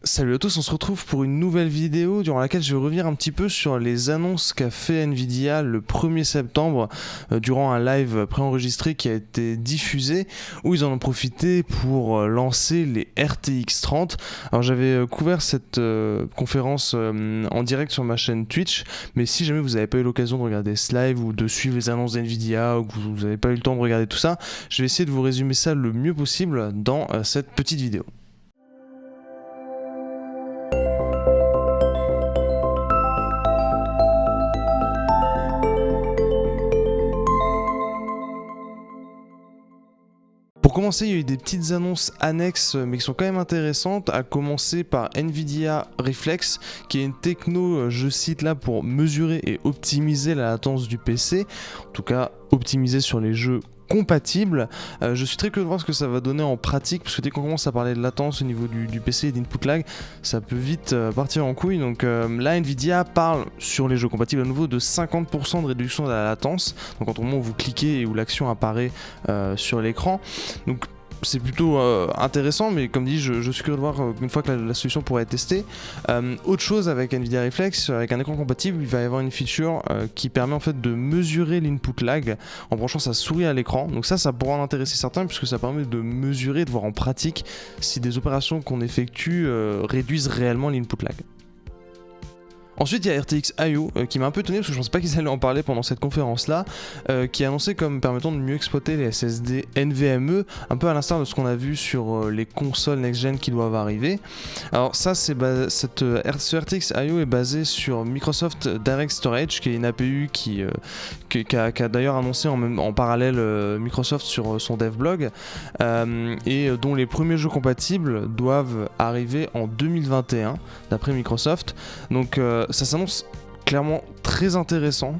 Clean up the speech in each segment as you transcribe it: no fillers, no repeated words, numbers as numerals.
Salut à tous, on se retrouve pour une nouvelle vidéo durant laquelle je vais revenir un petit peu sur les annonces qu'a fait Nvidia le 1er septembre durant un live préenregistré qui a été diffusé où ils en ont profité pour lancer les RTX 30. Alors j'avais couvert cette conférence en direct sur ma chaîne Twitch, mais si jamais vous n'avez pas eu l'occasion de regarder ce live ou de suivre les annonces d'Nvidia ou que vous n'avez pas eu le temps de regarder tout ça, je vais essayer de vous résumer ça le mieux possible dans cette petite vidéo. Pour commencer, il y a eu des petites annonces annexes mais qui sont quand même intéressantes, à commencer par Nvidia Reflex, qui est une techno, je cite là, pour mesurer et optimiser la latence du PC, en tout cas optimiser sur les jeux compatible. Je suis très curieux de voir ce que ça va donner en pratique, parce que dès qu'on commence à parler de latence au niveau du PC et d'input lag, ça peut vite partir en couille. Donc là, Nvidia parle sur les jeux compatibles à nouveau de 50% de réduction de la latence, donc quand au moment où vous cliquez et où l'action apparaît sur l'écran. Donc c'est plutôt intéressant, mais comme dit, je suis curieux de voir une fois que la solution pourra être testée. Autre chose avec Nvidia Reflex, avec un écran compatible, il va y avoir une feature qui permet en fait de mesurer l'input lag en branchant sa souris à l'écran. Donc ça pourra en intéresser certains, puisque ça permet de mesurer, de voir en pratique si des opérations qu'on effectue réduisent réellement l'input lag. Ensuite, il y a RTX IO qui m'a un peu étonné parce que je ne pensais pas qu'ils allaient en parler pendant cette conférence-là, qui est annoncé comme permettant de mieux exploiter les SSD NVMe, un peu à l'instar de ce qu'on a vu sur les consoles next-gen qui doivent arriver. Alors ça, ce RTX IO est basé sur Microsoft Direct Storage, qui est une APU qui a d'ailleurs annoncé en parallèle Microsoft sur son dev blog, et dont les premiers jeux compatibles doivent arriver en 2021, d'après Microsoft. Donc ça s'annonce clairement très intéressant,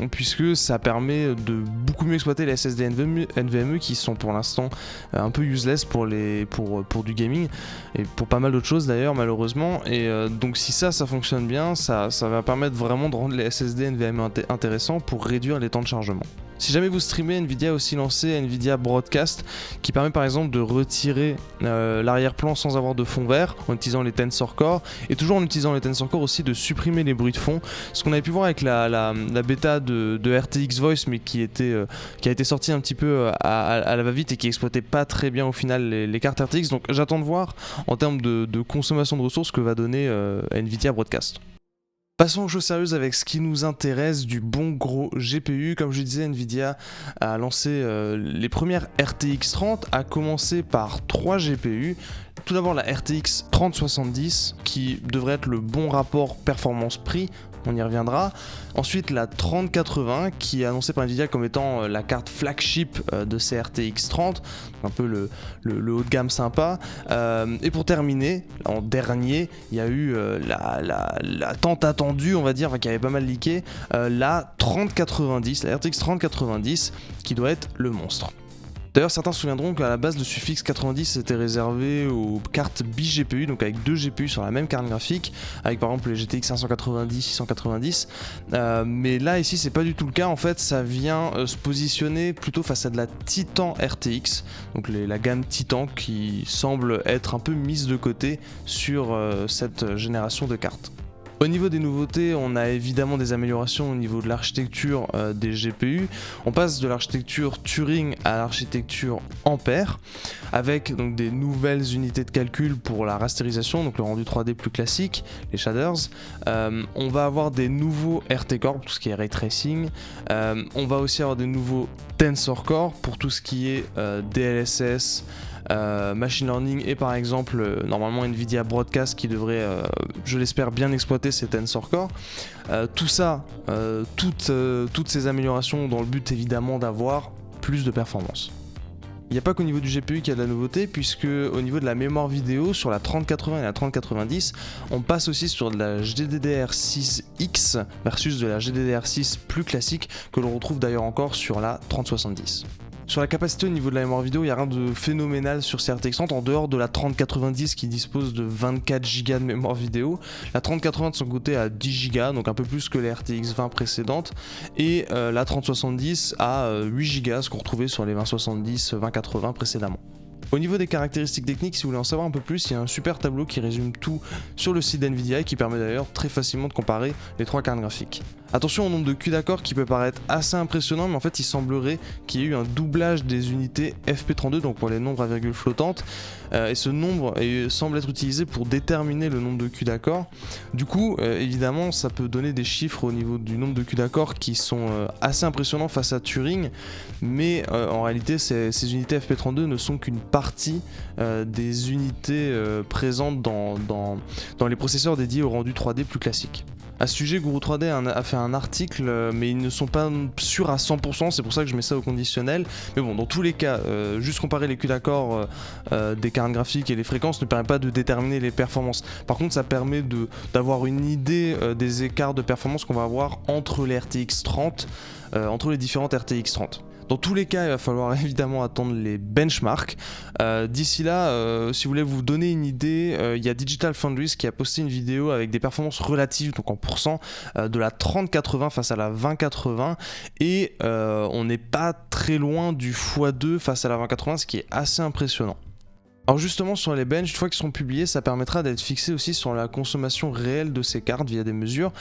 puisque ça permet de beaucoup mieux exploiter les SSD NVMe qui sont pour l'instant un peu useless pour du gaming et pour pas mal d'autres choses d'ailleurs, malheureusement. Et donc si ça fonctionne bien, ça va permettre vraiment de rendre les SSD NVMe intéressants pour réduire les temps de chargement. Si jamais vous streamez, Nvidia a aussi lancé Nvidia Broadcast, qui permet par exemple de retirer l'arrière-plan sans avoir de fond vert en utilisant les Tensor Core, et toujours en utilisant les Tensor Core aussi de supprimer les bruits de fond. Ce qu'on avait pu voir avec la bêta de RTX Voice, mais qui a été sortie un petit peu à la va-vite et qui exploitait pas très bien au final les cartes RTX. Donc j'attends de voir en termes de consommation de ressources que va donner Nvidia Broadcast. Passons aux choses sérieuses avec ce qui nous intéresse, du bon gros GPU. Comme je disais, Nvidia a lancé les premières RTX 30, à commencer par 3 GPU. Tout d'abord la RTX 3070, qui devrait être le bon rapport performance-prix, on y reviendra. Ensuite la 3080, qui est annoncée par Nvidia comme étant la carte flagship de ces RTX 30, un peu le haut de gamme sympa. Et pour terminer, en dernier, il y a eu la tant attendue, on va dire, qui avait pas mal leaké, la 3090, la RTX 3090, qui doit être le monstre. D'ailleurs, certains se souviendront qu'à la base, le suffixe 90 était réservé aux cartes bi-GPU, donc avec 2 GPU sur la même carte graphique, avec par exemple les GTX 590, 690. Mais là, ici, c'est pas du tout le cas. En fait, ça vient se positionner plutôt face à de la Titan RTX, donc la gamme Titan qui semble être un peu mise de côté sur cette génération de cartes. Au niveau des nouveautés, on a évidemment des améliorations au niveau de l'architecture des GPU. On passe de l'architecture Turing à l'architecture Ampère, avec donc des nouvelles unités de calcul pour la rasterisation, donc le rendu 3D plus classique, les shaders. On va avoir des nouveaux RT Core pour tout ce qui est ray tracing. On va aussi avoir des nouveaux Tensor Core pour tout ce qui est DLSS, machine learning, et par exemple normalement Nvidia Broadcast qui devrait, je l'espère, bien exploiter ces Tensor Core. Tout ça, toutes ces améliorations dans le but évidemment d'avoir plus de performance. Il n'y a pas qu'au niveau du GPU qu'il y a de la nouveauté, puisque au niveau de la mémoire vidéo, sur la 3080 et la 3090, on passe aussi sur de la GDDR6X versus de la GDDR6 plus classique, que l'on retrouve d'ailleurs encore sur la 3070. Sur la capacité au niveau de la mémoire vidéo, il n'y a rien de phénoménal sur ces RTX 30 en dehors de la 3090 qui dispose de 24 Go de mémoire vidéo. La 3080 de son côté a 10 Go, donc un peu plus que les RTX 20 précédentes, et la 3070 a 8 Go, ce qu'on retrouvait sur les 2070, 2080 précédemment. Au niveau des caractéristiques techniques, si vous voulez en savoir un peu plus, il y a un super tableau qui résume tout sur le site d'NVIDIA et qui permet d'ailleurs très facilement de comparer les 3 cartes graphiques. Attention au nombre de culs d'accord qui peut paraître assez impressionnant, mais en fait il semblerait qu'il y ait eu un doublage des unités FP32, donc pour les nombres à virgule flottante, et ce nombre semble être utilisé pour déterminer le nombre de culs d'accord. Du coup, évidemment, ça peut donner des chiffres au niveau du nombre de culs d'accord qui sont assez impressionnants face à Turing, mais en réalité ces unités FP32 ne sont qu'une partie des unités présentes dans les processeurs dédiés au rendu 3D plus classique. À ce sujet, Guru 3D a fait un article, mais ils ne sont pas sûrs à 100%, c'est pour ça que je mets ça au conditionnel. Mais bon, dans tous les cas, juste comparer les culs d'accord des cartes graphiques et les fréquences ne permet pas de déterminer les performances. Par contre, ça permet d'avoir une idée des écarts de performance qu'on va avoir entre les RTX 30, entre les différentes RTX 30. Dans tous les cas, il va falloir évidemment attendre les benchmarks. D'ici là, si vous voulez vous donner une idée, il y a Digital Foundries qui a posté une vidéo avec des performances relatives, donc en pourcent, de la 3080 face à la 2080, et on n'est pas très loin du x2 face à la 2080, ce qui est assez impressionnant. Alors justement sur les benches, une fois qu'ils seront publiés, ça permettra d'être fixé aussi sur la consommation réelle de ces cartes via des mesures,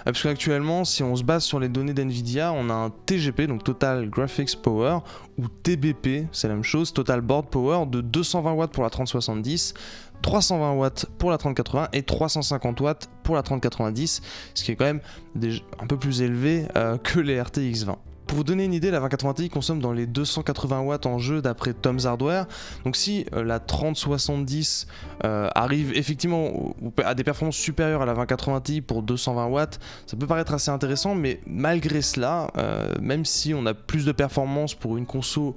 parce qu'actuellement si on se base sur les données d'NVIDIA, on a un TGP, donc Total Graphics Power, ou TBP, c'est la même chose, Total Board Power, de 220 watts pour la 3070, 320 watts pour la 3080 et 350 watts pour la 3090, ce qui est quand même un peu plus élevé que les RTX 20. Pour vous donner une idée, la 2080 Ti consomme dans les 280 watts en jeu d'après Tom's Hardware. Donc si la 3070 arrive effectivement à des performances supérieures à la 2080 Ti pour 220 watts, ça peut paraître assez intéressant, mais malgré cela, même si on a plus de performances pour une conso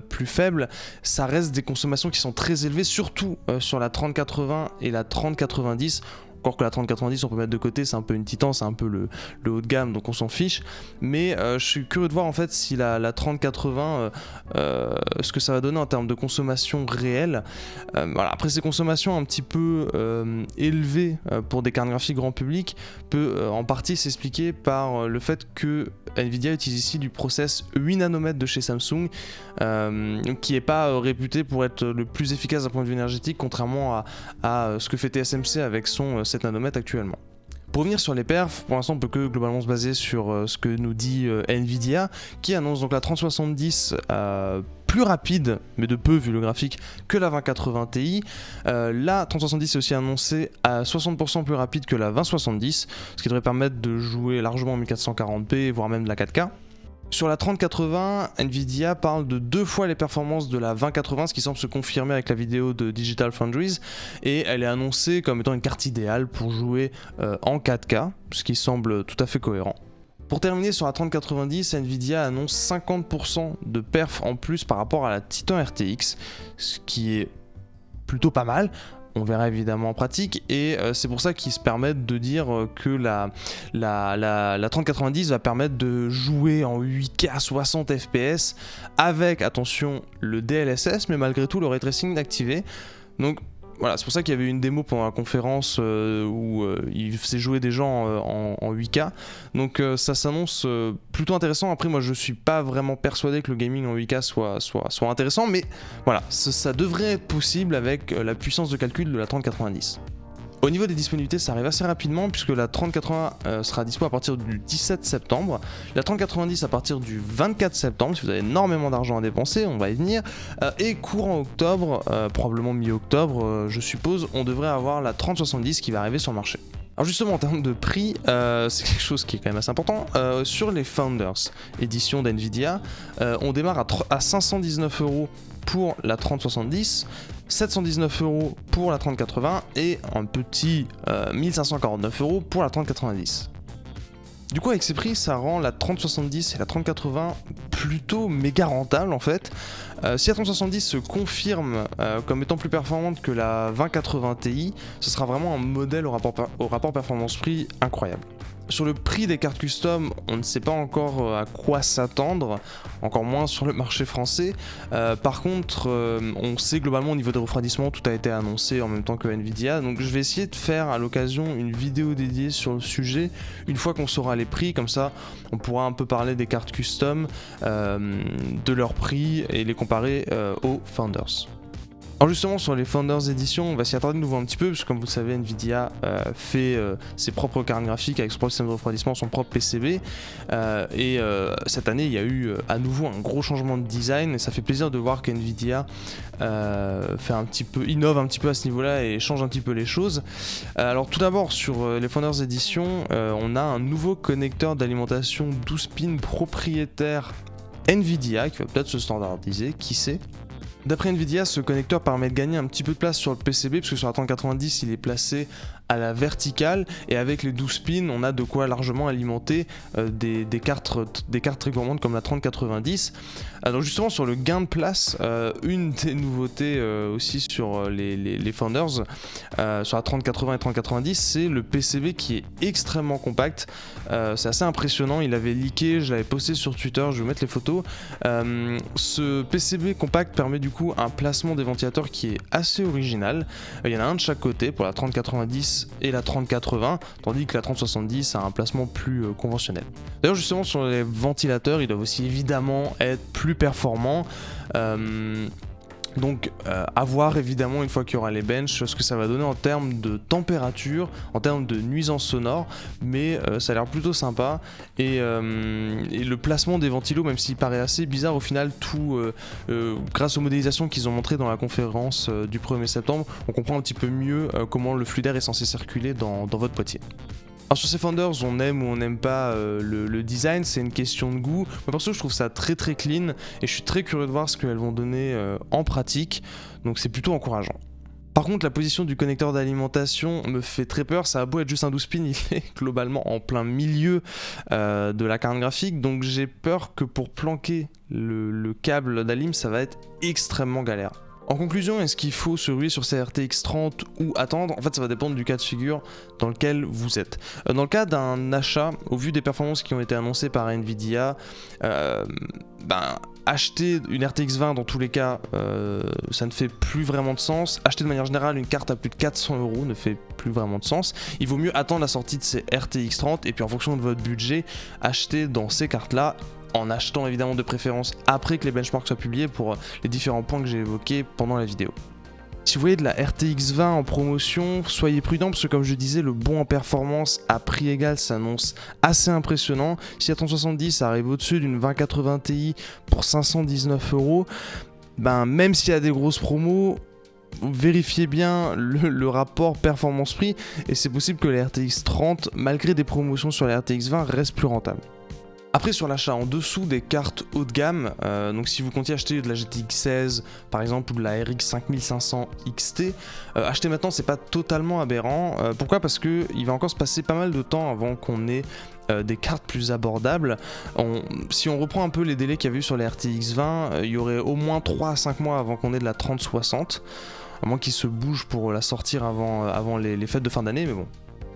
plus faible, ça reste des consommations qui sont très élevées, surtout sur la 3080 et la 3090. Encore que la 3090 on peut mettre de côté, c'est un peu une titan, c'est un peu le haut de gamme, donc on s'en fiche. Mais je suis curieux de voir en fait si la 3080, ce que ça va donner en termes de consommation réelle. Voilà. Après ces consommations un petit peu élevées pour des cartes graphiques grand public peut en partie s'expliquer par le fait que Nvidia utilise ici du process 8 nanomètres de chez Samsung, qui n'est pas réputé pour être le plus efficace d'un point de vue énergétique, contrairement à ce que fait TSMC avec son 7 nanomètres actuellement. Pour revenir sur les perfs, pour l'instant on peut que globalement se baser sur ce que nous dit Nvidia, qui annonce donc la 3070 plus rapide, mais de peu vu le graphique, que la 2080 Ti. La 3070 est aussi annoncée à 60% plus rapide que la 2070, ce qui devrait permettre de jouer largement en 1440p, voire même de la 4K. Sur la 3080, Nvidia parle de 2 fois les performances de la 2080, ce qui semble se confirmer avec la vidéo de Digital Foundries, et elle est annoncée comme étant une carte idéale pour jouer en 4K, ce qui semble tout à fait cohérent. Pour terminer sur la 3090, Nvidia annonce 50% de perf en plus par rapport à la Titan RTX, ce qui est plutôt pas mal. On verra évidemment en pratique, et c'est pour ça qu'ils se permettent de dire que la 3090 va permettre de jouer en 8K à 60 fps avec, attention, le DLSS, mais malgré tout le ray tracing activé. Donc voilà, c'est pour ça qu'il y avait une démo pendant la conférence où il faisait jouer des gens en 8K. Donc ça s'annonce plutôt intéressant. Après, moi je suis pas vraiment persuadé que le gaming en 8K soit intéressant, mais voilà, ça devrait être possible avec la puissance de calcul de la 3090. Au niveau des disponibilités, ça arrive assez rapidement puisque la 3080 sera dispo à partir du 17 septembre, la 3090 à partir du 24 septembre, si vous avez énormément d'argent à dépenser, on va y venir, et courant octobre, probablement mi-octobre je suppose, on devrait avoir la 3070 qui va arriver sur le marché. Alors justement en termes de prix, c'est quelque chose qui est quand même assez important, sur les Founders édition d'Nvidia, on démarre à 519€ pour la 3070, 719€ pour la 3080 et un petit 1549€ pour la 3090. Du coup avec ces prix ça rend la 3070 et la 3080 plutôt méga rentables en fait. Si la 3070 se confirme comme étant plus performante que la 2080 Ti, ce sera vraiment un modèle au rapport performance-prix incroyable. Sur le prix des cartes custom, on ne sait pas encore à quoi s'attendre, encore moins sur le marché français. Par contre, on sait globalement au niveau des refroidissements, tout a été annoncé en même temps que Nvidia. Donc je vais essayer de faire à l'occasion une vidéo dédiée sur le sujet, une fois qu'on saura les prix, comme ça on pourra un peu parler des cartes custom, de leurs prix et les comparer aux Founders. Alors justement sur les Founders Edition, on va s'y attarder de nouveau un petit peu, parce que comme vous le savez, Nvidia fait ses propres cartes graphiques avec son propre système de refroidissement, son propre PCB, et cette année il y a eu à nouveau un gros changement de design, et ça fait plaisir de voir qu'Nvidia innove un petit peu à ce niveau-là et change un petit peu les choses. Alors tout d'abord sur les Founders Edition, on a un nouveau connecteur d'alimentation 12 pins propriétaire Nvidia qui va peut-être se standardiser, qui sait. D'après Nvidia, ce connecteur permet de gagner un petit peu de place sur le PCB, parce que sur la 3090 il est placé à la verticale, et avec les 12 pins on a de quoi largement alimenter des cartes très gourmandes comme la 3090. Alors justement sur le gain de place, une des nouveautés aussi sur les Founders, sur la 3080 et 3090, c'est le PCB qui est extrêmement compact. C'est assez impressionnant, il avait leaké, je l'avais posté sur Twitter, je vais vous mettre les photos. Ce PCB compact permet du coup un placement des ventilateurs qui est assez original. Il y en a un de chaque côté pour la 3090 et la 3080, tandis que la 3070 a un placement plus conventionnel. D'ailleurs justement sur les ventilateurs, ils doivent aussi évidemment être plus performants. Donc à voir évidemment une fois qu'il y aura les benches ce que ça va donner en termes de température, en termes de nuisance sonore, mais ça a l'air plutôt sympa, et le placement des ventilos, même s'il paraît assez bizarre au final, tout grâce aux modélisations qu'ils ont montrées dans la conférence du 1er septembre, on comprend un petit peu mieux comment le flux d'air est censé circuler dans votre boîtier. Alors sur ces Founders, on aime ou on n'aime pas le design, c'est une question de goût. Moi perso je trouve ça très très clean, et je suis très curieux de voir ce qu'elles vont donner en pratique, donc c'est plutôt encourageant. Par contre la position du connecteur d'alimentation me fait très peur, ça a beau être juste un 12 pins, il est globalement en plein milieu de la carte graphique, donc j'ai peur que pour planquer le câble d'alim ça va être extrêmement galère. En conclusion, est-ce qu'il faut se ruer sur ces RTX 30 ou attendre? En fait, ça va dépendre du cas de figure dans lequel vous êtes. Dans le cas d'un achat, au vu des performances qui ont été annoncées par Nvidia, acheter une RTX 20 dans tous les cas, ça ne fait plus vraiment de sens. Acheter de manière générale une carte à plus de 400 € ne fait plus vraiment de sens. Il vaut mieux attendre la sortie de ces RTX 30 et puis en fonction de votre budget, acheter dans ces cartes-là, en achetant évidemment de préférence après que les benchmarks soient publiés pour les différents points que j'ai évoqués pendant la vidéo. Si vous voyez de la RTX 20 en promotion, soyez prudent parce que comme je disais, le bond en performance à prix égal s'annonce assez impressionnant. Si la 3070 arrive au-dessus d'une 2080 Ti pour 519 €, même s'il y a des grosses promos, vérifiez bien le rapport performance-prix, et c'est possible que les RTX 30, malgré des promotions sur les RTX 20, restent plus rentables. Après sur l'achat en dessous des cartes haut de gamme, donc si vous comptiez acheter de la GTX 16 par exemple ou de la RX 5500 XT, acheter maintenant c'est pas totalement aberrant. Pourquoi? Parce que il va encore se passer pas mal de temps avant qu'on ait des cartes plus abordables. Si on reprend un peu les délais qu'il y avait eu sur les RTX 20, il y aurait au moins 3 à 5 mois avant qu'on ait de la 3060, à moins qu'ils se bougent pour la sortir avant les fêtes de fin d'année, mais bon.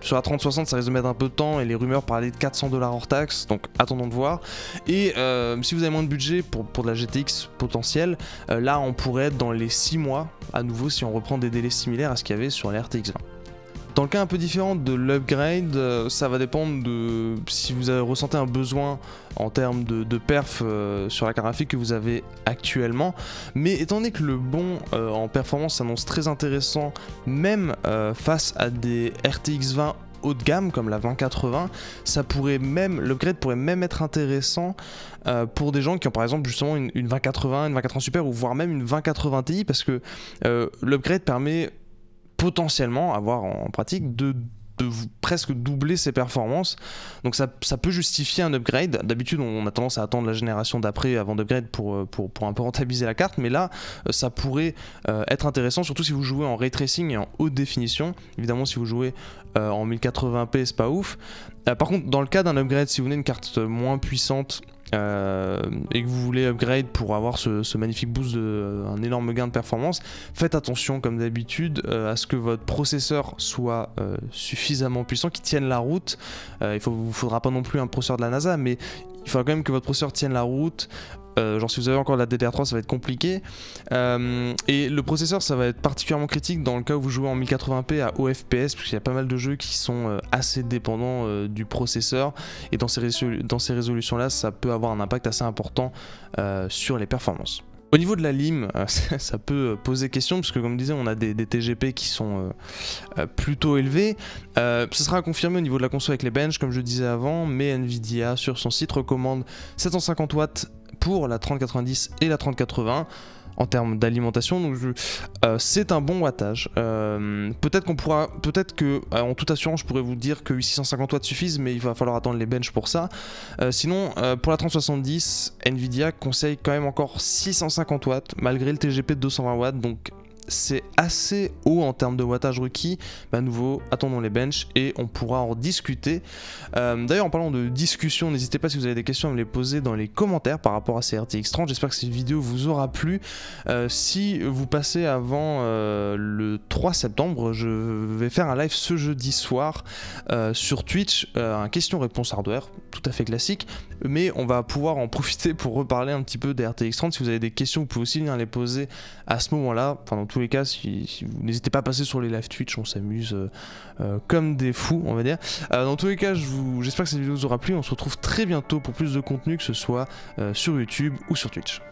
Sur la 3060 ça risque de mettre un peu de temps, et les rumeurs parlaient de 400 $ hors taxe, donc attendons de voir. Et si vous avez moins de budget pour de la GTX potentielle, là on pourrait être dans les 6 mois à nouveau si on reprend des délais similaires à ce qu'il y avait sur les RTX 20. Dans le cas un peu différent de l'upgrade, ça va dépendre de si vous avez ressenti un besoin en termes de perf sur la carte graphique que vous avez actuellement. Mais étant donné que le bond en performance s'annonce très intéressant, même face à des RTX 20 haut de gamme comme la 2080, l'upgrade pourrait même être intéressant pour des gens qui ont par exemple justement une 2080, une 2080 Super, ou voire même une 2080 Ti, parce que l'upgrade permet potentiellement, à voir en pratique, de presque doubler ses performances. Donc ça peut justifier un upgrade. D'habitude on a tendance à attendre la génération d'après avant d'upgrade pour un peu rentabiliser la carte, mais là ça pourrait être intéressant, surtout si vous jouez en ray tracing et en haute définition. Évidemment si vous jouez en 1080p c'est pas ouf. Par contre dans le cas d'un upgrade, si vous voulez une carte moins puissante et que vous voulez upgrade pour avoir ce magnifique boost un énorme gain de performance, faites attention comme d'habitude à ce que votre processeur soit suffisamment puissant, qu'il tienne la route. Il vous faudra pas non plus un processeur de la NASA, mais il faudra quand même que votre processeur tienne la route. Genre si vous avez encore la DDR3 ça va être compliqué, et le processeur ça va être particulièrement critique dans le cas où vous jouez en 1080p à haut FPS, parce qu'il y a pas mal de jeux qui sont assez dépendants du processeur, et dans ces résolutions là ça peut avoir un impact assez important sur les performances. Au niveau de la LIM, ça peut poser question, puisque comme je disais, on a des TGP qui sont plutôt élevés. Ce sera confirmé au niveau de la console avec les benches, comme je disais avant, mais Nvidia, sur son site, recommande 750 watts pour la 3090 et la 3080 en termes d'alimentation, donc c'est un bon wattage. Peut-être que en toute assurance je pourrais vous dire que 650 watts suffisent, mais il va falloir attendre les benches pour ça. Sinon pour la 3070, Nvidia conseille quand même encore 650 watts malgré le TGP de 220 watts, donc c'est assez haut en termes de wattage requis. À nouveau, attendons les benches et on pourra en discuter. D'ailleurs, en parlant de discussion, n'hésitez pas si vous avez des questions à me les poser dans les commentaires par rapport à ces RTX 30. J'espère que cette vidéo vous aura plu. Si vous passez avant le 3 septembre, je vais faire un live ce jeudi soir sur Twitch, un question-réponse hardware, tout à fait classique, mais on va pouvoir en profiter pour reparler un petit peu des RTX 30. Si vous avez des questions, vous pouvez aussi venir les poser à ce moment-là. Enfin, dans tous les cas, si vous n'hésitez pas à passer sur les live Twitch, on s'amuse comme des fous, on va dire. Dans tous les cas, j'espère que cette vidéo vous aura plu. On se retrouve très bientôt pour plus de contenu, que ce soit sur YouTube ou sur Twitch.